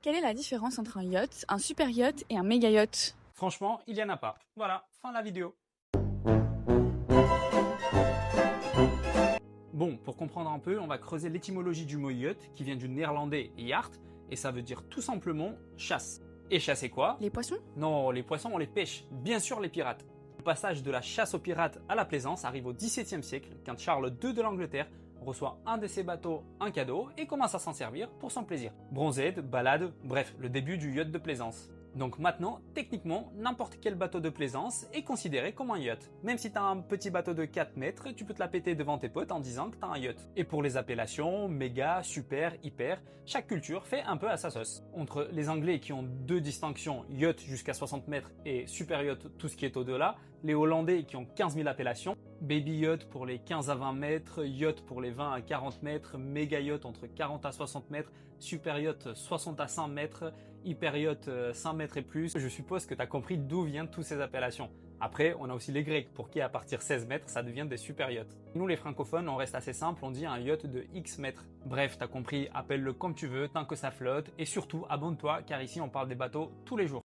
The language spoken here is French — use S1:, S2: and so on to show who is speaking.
S1: Quelle est la différence entre un yacht, un super yacht et un méga yacht?
S2: Franchement, il n'y en a pas. Voilà, fin de la vidéo. Bon, pour comprendre un peu, on va creuser l'étymologie du mot yacht, qui vient du néerlandais yacht, et ça veut dire tout simplement chasse. Et chasser quoi?
S1: Les poissons?
S2: Non, les poissons on les pêche, bien sûr les pirates. Le passage de la chasse aux pirates à la plaisance arrive au XVIIe siècle, quand Charles II de l'Angleterre reçoit un de ses bateaux un cadeau et commence à s'en servir pour son plaisir. Bronzette, balade, bref, le début du yacht de plaisance. Donc maintenant, techniquement, n'importe quel bateau de plaisance est considéré comme un yacht. Même si t'as un petit bateau de 4 mètres, tu peux te la péter devant tes potes en disant que t'as un yacht. Et pour les appellations, méga, super, hyper, chaque culture fait un peu à sa sauce. Entre les Anglais qui ont deux distinctions, yacht jusqu'à 60 mètres et super yacht tout ce qui est au-delà, les Hollandais qui ont 15 000 appellations, baby yacht pour les 15 à 20 mètres, yacht pour les 20 à 40 mètres, méga yacht entre 40 à 60 mètres, super yacht 60 à 100 mètres, hyper yacht 100 mètres et plus. Je suppose que tu as compris d'où viennent toutes ces appellations. Après, on a aussi les Grecs, pour qui à partir de 16 mètres, ça devient des super yachts. Nous les francophones, on reste assez simple, on dit un yacht de X mètres. Bref, t'as compris, appelle-le comme tu veux, tant que ça flotte, et surtout abonne-toi, car ici on parle des bateaux tous les jours.